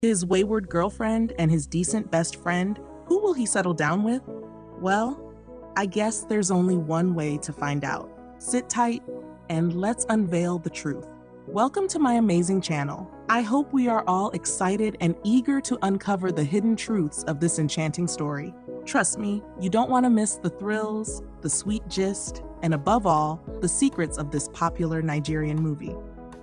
His wayward girlfriend and his decent best friend, who will he settle down with? Well, I guess there's only one way to find out. Sit tight and let's unveil the truth. Welcome to my amazing channel. I hope we are all excited and eager to uncover the hidden truths of this enchanting story. Trust me, you don't want to miss the thrills, the sweet gist, and above all, the secrets of this popular Nigerian movie.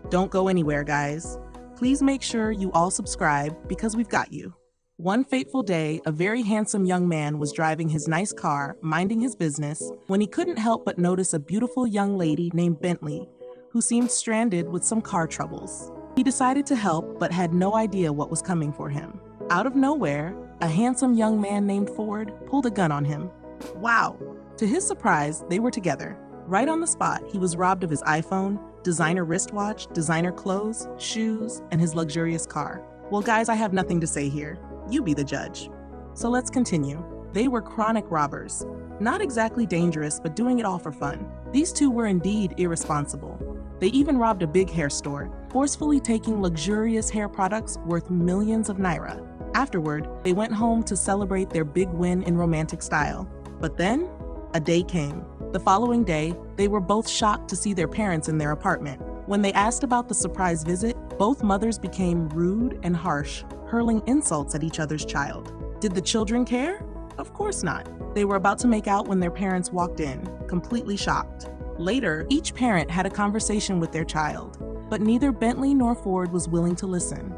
Don't go anywhere, guys. Please make sure you all subscribe because we've got you. One fateful day, a very handsome young man was driving his nice car, minding his business, when he couldn't help but notice a beautiful young lady named Bentley, who seemed stranded with some car troubles. He decided to help, but had no idea what was coming for him. Out of nowhere, a handsome young man named Ford pulled a gun on him. Wow! To his surprise, they were together. Right on the spot, he was robbed of his iPhone, designer wristwatch, designer clothes, shoes, and his luxurious car. Well, guys, I have nothing to say here. You be the judge. So let's continue. They were chronic robbers. Not exactly dangerous, but doing it all for fun. These two were indeed irresponsible. They even robbed a big hair store, forcefully taking luxurious hair products worth millions of naira. Afterward, they went home to celebrate their big win in romantic style. But then, a day came. The following day, they were both shocked to see their parents in their apartment. When they asked about the surprise visit, both mothers became rude and harsh, hurling insults at each other's child. Did the children care? Of course not. They were about to make out when their parents walked in, completely shocked. Later, each parent had a conversation with their child, but neither Bentley nor Ford was willing to listen.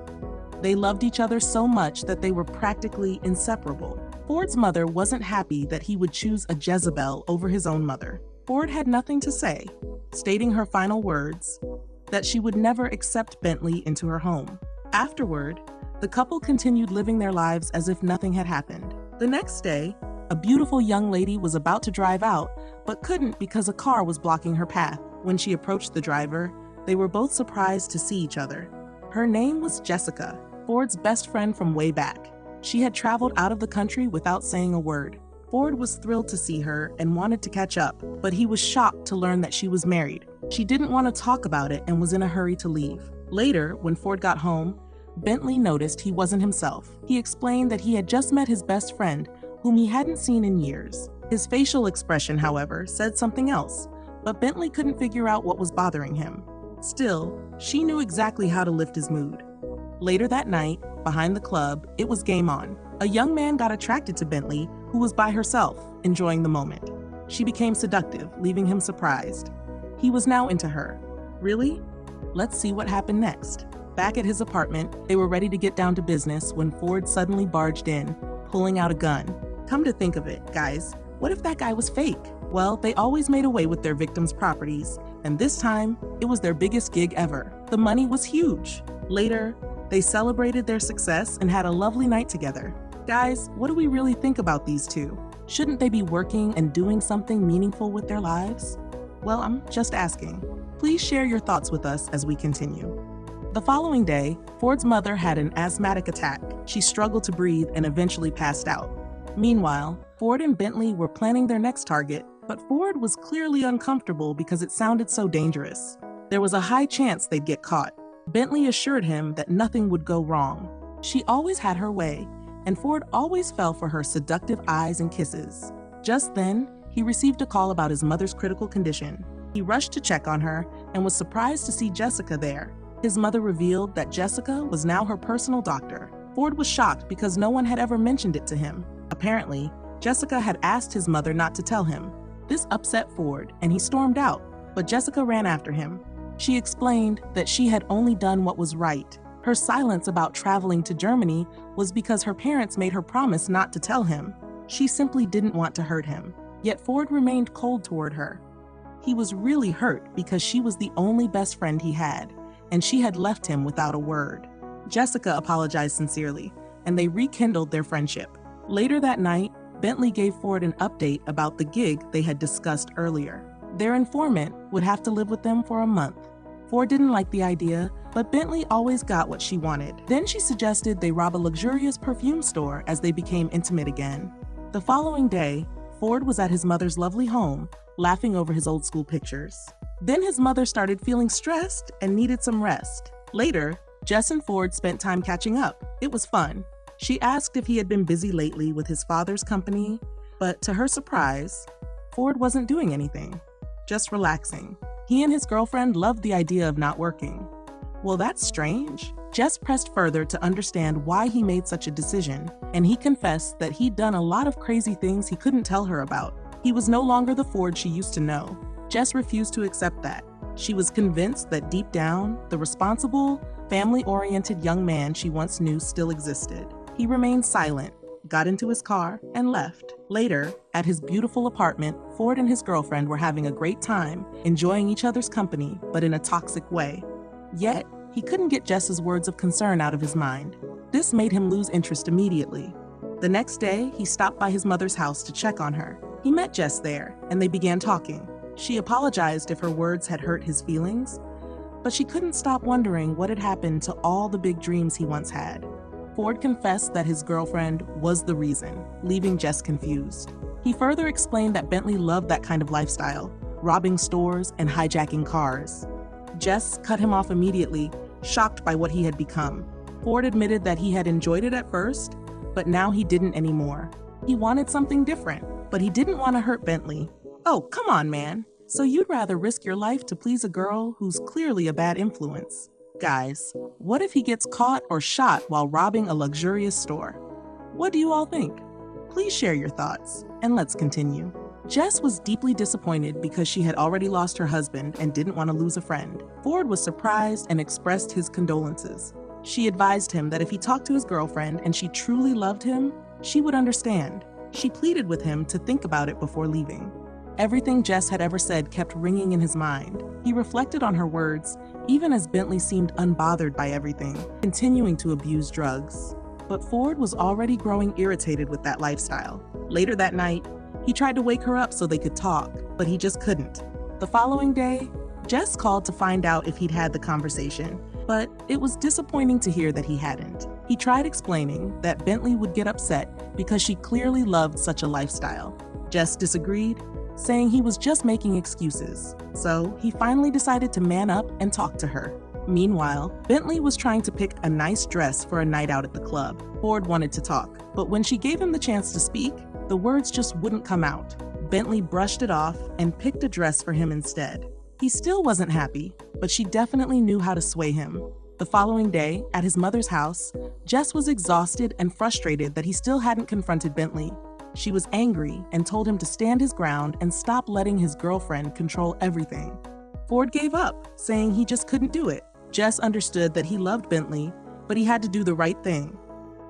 They loved each other so much that they were practically inseparable. Ford's mother wasn't happy that he would choose a Jezebel over his own mother. Ford had nothing to say, stating her final words, that she would never accept Bentley into her home. Afterward, the couple continued living their lives as if nothing had happened. The next day, a beautiful young lady was about to drive out, but couldn't because a car was blocking her path. When she approached the driver, they were both surprised to see each other. Her name was Jessica, Ford's best friend from way back. She had traveled out of the country without saying a word. Ford was thrilled to see her and wanted to catch up, but he was shocked to learn that she was married. She didn't want to talk about it and was in a hurry to leave. Later, when Ford got home, Bentley noticed he wasn't himself. He explained that he had just met his best friend, whom he hadn't seen in years. His facial expression, however, said something else, but Bentley couldn't figure out what was bothering him. Still, she knew exactly how to lift his mood. Later that night, behind the club, it was game on. A young man got attracted to Bentley, who was by herself, enjoying the moment. She became seductive, leaving him surprised. He was now into her. Really? Let's see what happened next. Back at his apartment, they were ready to get down to business when Ford suddenly barged in, pulling out a gun. Come to think of it, guys, what if that guy was fake? Well, they always made away with their victims' properties, and this time, it was their biggest gig ever. The money was huge. Later, they celebrated their success and had a lovely night together. Guys, what do we really think about these two? Shouldn't they be working and doing something meaningful with their lives? Well, I'm just asking. Please share your thoughts with us as we continue. The following day, Ford's mother had an asthmatic attack. She struggled to breathe and eventually passed out. Meanwhile, Ford and Bentley were planning their next target, but Ford was clearly uncomfortable because it sounded so dangerous. There was a high chance they'd get caught. Bentley assured him that nothing would go wrong. She always had her way, and Ford always fell for her seductive eyes and kisses. Just then, he received a call about his mother's critical condition. He rushed to check on her and was surprised to see Jessica there. His mother revealed that Jessica was now her personal doctor. Ford was shocked because no one had ever mentioned it to him. Apparently, Jessica had asked his mother not to tell him. This upset Ford, and he stormed out, but Jessica ran after him. She explained that she had only done what was right. Her silence about traveling to Germany was because her parents made her promise not to tell him. She simply didn't want to hurt him. Yet Ford remained cold toward her. He was really hurt because she was the only best friend he had, and she had left him without a word. Jessica apologized sincerely, and they rekindled their friendship. Later that night, Bentley gave Ford an update about the gig they had discussed earlier. Their informant would have to live with them for a month. Ford didn't like the idea, but Bentley always got what she wanted. Then she suggested they rob a luxurious perfume store as they became intimate again. The following day, Ford was at his mother's lovely home, laughing over his old school pictures. Then his mother started feeling stressed and needed some rest. Later, Jess and Ford spent time catching up. It was fun. She asked if he had been busy lately with his father's company, but to her surprise, Ford wasn't doing anything, just relaxing. He and his girlfriend loved the idea of not working. Well, that's strange. Jess pressed further to understand why he made such a decision, and he confessed that he'd done a lot of crazy things he couldn't tell her about. He was no longer the Ford she used to know. Jess refused to accept that. She was convinced that deep down, the responsible, family-oriented young man she once knew still existed. He remained silent, got into his car, and left. Later, at his beautiful apartment, Ford and his girlfriend were having a great time, enjoying each other's company, but in a toxic way. Yet, he couldn't get Jess's words of concern out of his mind. This made him lose interest immediately. The next day, he stopped by his mother's house to check on her. He met Jess there, and they began talking. She apologized if her words had hurt his feelings, but she couldn't stop wondering what had happened to all the big dreams he once had. Ford confessed that his girlfriend was the reason, leaving Jess confused. He further explained that Bentley loved that kind of lifestyle, robbing stores and hijacking cars. Jess cut him off immediately, shocked by what he had become. Ford admitted that he had enjoyed it at first, but now he didn't anymore. He wanted something different, but he didn't want to hurt Bentley. Oh, come on, man. So you'd rather risk your life to please a girl who's clearly a bad influence? Guys, what if he gets caught or shot while robbing a luxurious store? What do you all think? Please share your thoughts, and let's continue. Jess was deeply disappointed because she had already lost her husband and didn't want to lose a friend. Ford was surprised and expressed his condolences. She advised him that if he talked to his girlfriend and she truly loved him, she would understand. She pleaded with him to think about it before leaving. Everything Jess had ever said kept ringing in his mind. He reflected on her words, even as Bentley seemed unbothered by everything, continuing to abuse drugs. But Ford was already growing irritated with that lifestyle. Later that night, he tried to wake her up so they could talk, but he just couldn't. The following day, Jess called to find out if he'd had the conversation, but it was disappointing to hear that he hadn't. He tried explaining that Bentley would get upset because she clearly loved such a lifestyle. Jess disagreed, saying he was just making excuses. So he finally decided to man up and talk to her. Meanwhile, Bentley was trying to pick a nice dress for a night out at the club. Ford wanted to talk, but when she gave him the chance to speak, the words just wouldn't come out. Bentley brushed it off and picked a dress for him instead. He still wasn't happy, but she definitely knew how to sway him. The following day, at his mother's house, Jess was exhausted and frustrated that he still hadn't confronted Bentley. She was angry and told him to stand his ground and stop letting his girlfriend control everything. Ford gave up, saying he just couldn't do it. Jess understood that he loved Bentley, but he had to do the right thing.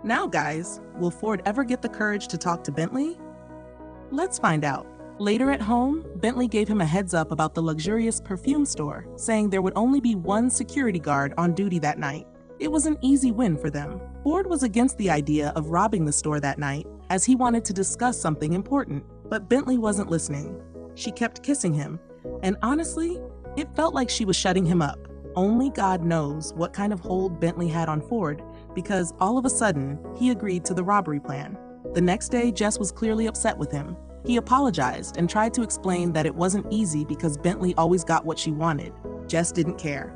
Now, guys, will Ford ever get the courage to talk to Bentley? Let's find out. Later at home, Bentley gave him a heads up about the luxurious perfume store, saying there would only be one security guard on duty that night. It was an easy win for them. Ford was against the idea of robbing the store that night, as he wanted to discuss something important, but Bentley wasn't listening. She kept kissing him, and honestly, it felt like she was shutting him up. Only God knows what kind of hold Bentley had on Ford, because all of a sudden, he agreed to the robbery plan. The next day, Jess was clearly upset with him. He apologized and tried to explain that it wasn't easy because Bentley always got what she wanted. Jess didn't care.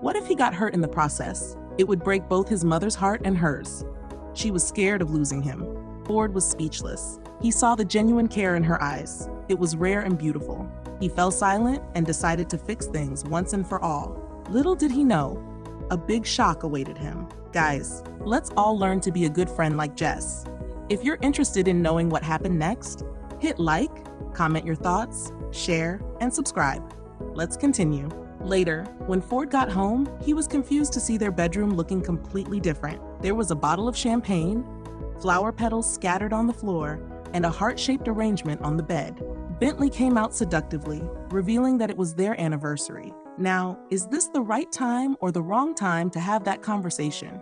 What if he got hurt in the process? It would break both his mother's heart and hers. She was scared of losing him. Ford was speechless. He saw the genuine care in her eyes. It was rare and beautiful. He fell silent and decided to fix things once and for all. Little did he know, a big shock awaited him. Guys, let's all learn to be a good friend like Jess. If you're interested in knowing what happened next, hit like, comment your thoughts, share, and subscribe. Let's continue. Later, when Ford got home, he was confused to see their bedroom looking completely different. There was a bottle of champagne, flower petals scattered on the floor, and a heart-shaped arrangement on the bed. Bentley came out seductively, revealing that it was their anniversary. Now, is this the right time or the wrong time to have that conversation?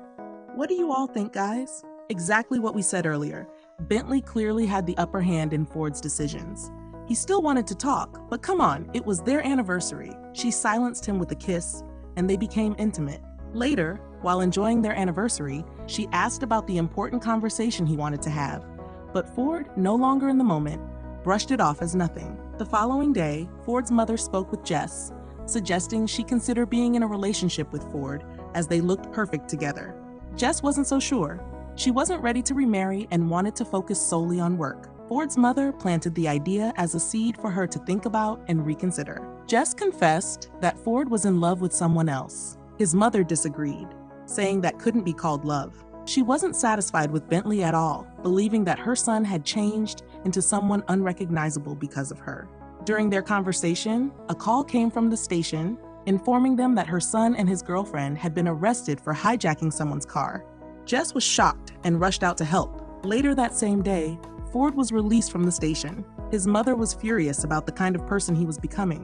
What do you all think, guys? Exactly what we said earlier. Bentley clearly had the upper hand in Ford's decisions. He still wanted to talk, but come on, it was their anniversary. She silenced him with a kiss, and they became intimate. Later, while enjoying their anniversary, she asked about the important conversation he wanted to have. But Ford, no longer in the moment, brushed it off as nothing. The following day, Ford's mother spoke with Jess, suggesting she consider being in a relationship with Ford as they looked perfect together. Jess wasn't so sure. She wasn't ready to remarry and wanted to focus solely on work. Ford's mother planted the idea as a seed for her to think about and reconsider. Jess confessed that Ford was in love with someone else. His mother disagreed, saying that couldn't be called love. She wasn't satisfied with Bentley at all, believing that her son had changed into someone unrecognizable because of her. During their conversation, a call came from the station informing them that her son and his girlfriend had been arrested for hijacking someone's car. Jess was shocked and rushed out to help. Later that same day, Ford was released from the station. His mother was furious about the kind of person he was becoming.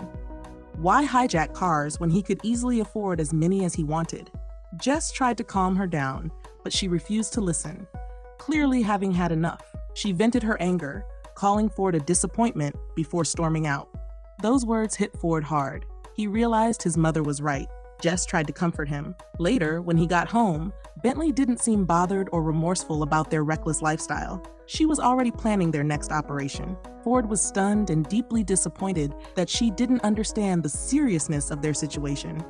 Why hijack cars when he could easily afford as many as he wanted? Jess tried to calm her down, but she refused to listen. Clearly having had enough, she vented her anger, calling Ford a disappointment before storming out. Those words hit Ford hard. He realized his mother was right. Jess tried to comfort him. Later, when he got home, Bentley didn't seem bothered or remorseful about their reckless lifestyle. She was already planning their next operation. Ford was stunned and deeply disappointed that she didn't understand the seriousness of their situation.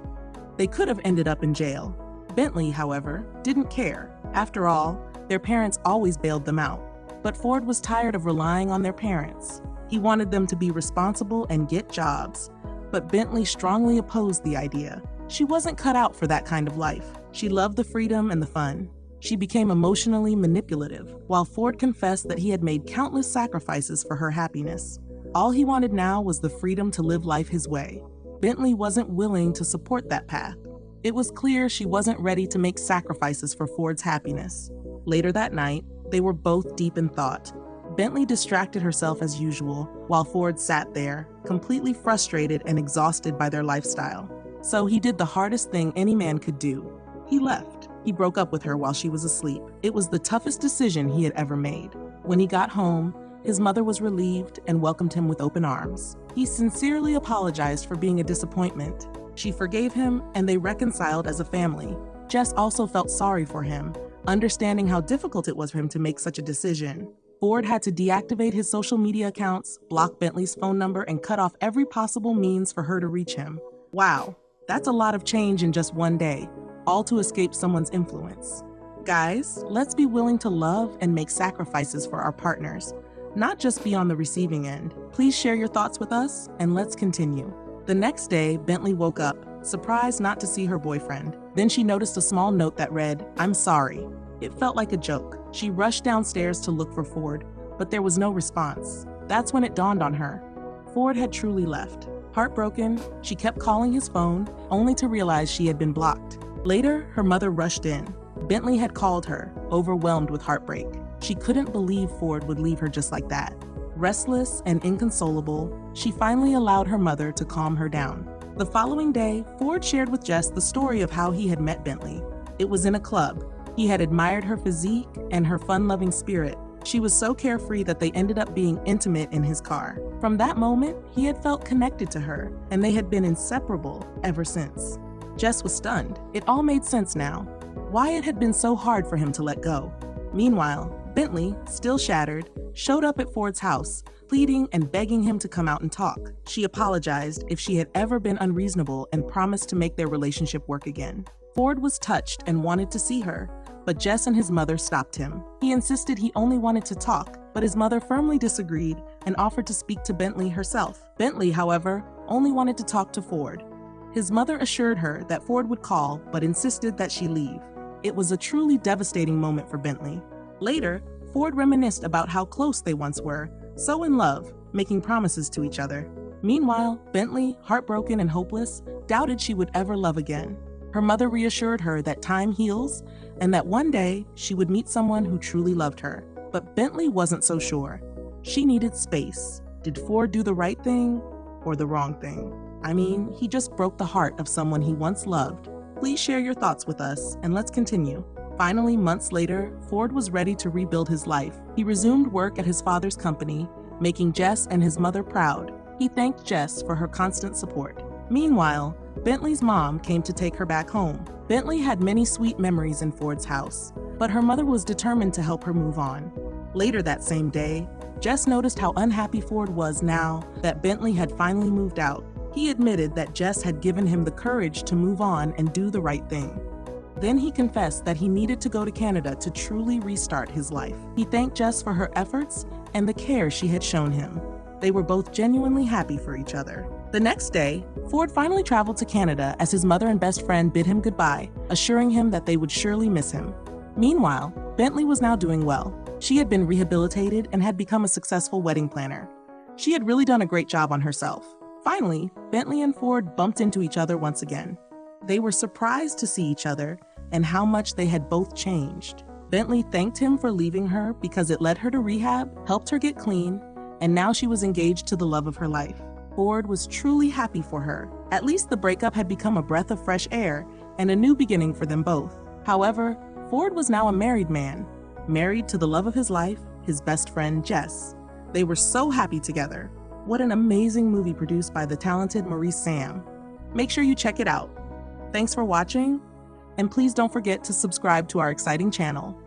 They could have ended up in jail. Bentley, however, didn't care. After all, their parents always bailed them out. But Ford was tired of relying on their parents. He wanted them to be responsible and get jobs. But Bentley strongly opposed the idea. She wasn't cut out for that kind of life. She loved the freedom and the fun. She became emotionally manipulative, while Ford confessed that he had made countless sacrifices for her happiness. All he wanted now was the freedom to live life his way. Bentley wasn't willing to support that path. It was clear she wasn't ready to make sacrifices for Ford's happiness. Later that night, they were both deep in thought. Bentley distracted herself as usual, while Ford sat there, completely frustrated and exhausted by their lifestyle. So he did the hardest thing any man could do. He left. He broke up with her while she was asleep. It was the toughest decision he had ever made. When he got home, his mother was relieved and welcomed him with open arms. He sincerely apologized for being a disappointment. She forgave him, and they reconciled as a family. Jess also felt sorry for him, understanding how difficult it was for him to make such a decision. Ford had to deactivate his social media accounts, block Bentley's phone number, and cut off every possible means for her to reach him. Wow, that's a lot of change in just one day, all to escape someone's influence. Guys, let's be willing to love and make sacrifices for our partners, not just be on the receiving end. Please share your thoughts with us, and let's continue. The next day, Bentley woke up, surprised not to see her boyfriend. Then she noticed a small note that read, "I'm sorry." It felt like a joke. She rushed downstairs to look for Ford, but there was no response. That's when it dawned on her. Ford had truly left. Heartbroken, she kept calling his phone, only to realize she had been blocked. Later, her mother rushed in. Bentley had called her, overwhelmed with heartbreak. She couldn't believe Ford would leave her just like that. Restless and inconsolable, she finally allowed her mother to calm her down. The following day, Ford shared with Jess the story of how he had met Bentley. It was in a club. He had admired her physique and her fun-loving spirit. She was so carefree that they ended up being intimate in his car. From that moment, he had felt connected to her, and they had been inseparable ever since. Jess was stunned. It all made sense now. Why it had been so hard for him to let go. Meanwhile, Bentley, still shattered, showed up at Ford's house, pleading and begging him to come out and talk. She apologized if she had ever been unreasonable and promised to make their relationship work again. Ford was touched and wanted to see her, but Jess and his mother stopped him. He insisted he only wanted to talk, but his mother firmly disagreed and offered to speak to Bentley herself. Bentley, however, only wanted to talk to Ford. His mother assured her that Ford would call, but insisted that she leave. It was a truly devastating moment for Bentley. Later, Ford reminisced about how close they once were, so in love, making promises to each other. Meanwhile, Bentley, heartbroken and hopeless, doubted she would ever love again. Her mother reassured her that time heals and that one day she would meet someone who truly loved her. But Bentley wasn't so sure. She needed space. Did Ford do the right thing or the wrong thing? I mean, he just broke the heart of someone he once loved. Please share your thoughts with us, and let's continue. Finally, months later, Ford was ready to rebuild his life. He resumed work at his father's company, making Jess and his mother proud. He thanked Jess for her constant support. Meanwhile, Bentley's mom came to take her back home. Bentley had many sweet memories in Ford's house, but her mother was determined to help her move on. Later that same day, Jess noticed how unhappy Ford was now that Bentley had finally moved out. He admitted that Jess had given him the courage to move on and do the right thing. Then he confessed that he needed to go to Canada to truly restart his life. He thanked Jess for her efforts and the care she had shown him. They were both genuinely happy for each other. The next day, Ford finally traveled to Canada as his mother and best friend bid him goodbye, assuring him that they would surely miss him. Meanwhile, Bentley was now doing well. She had been rehabilitated and had become a successful wedding planner. She had really done a great job on herself. Finally, Bentley and Ford bumped into each other once again. They were surprised to see each other and how much they had both changed. Bentley thanked him for leaving her because it led her to rehab, helped her get clean, and now she was engaged to the love of her life. Ford was truly happy for her. At least the breakup had become a breath of fresh air and a new beginning for them both. However, Ford was now a married man, married to the love of his life, his best friend, Jess. They were so happy together. What an amazing movie produced by the talented Maurice Sam. Make sure you check it out. Thanks for watching, and please don't forget to subscribe to our exciting channel.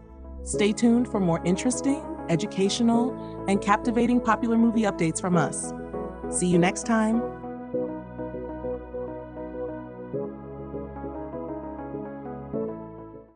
Stay tuned for more interesting, educational, and captivating popular movie updates from us. See you next time.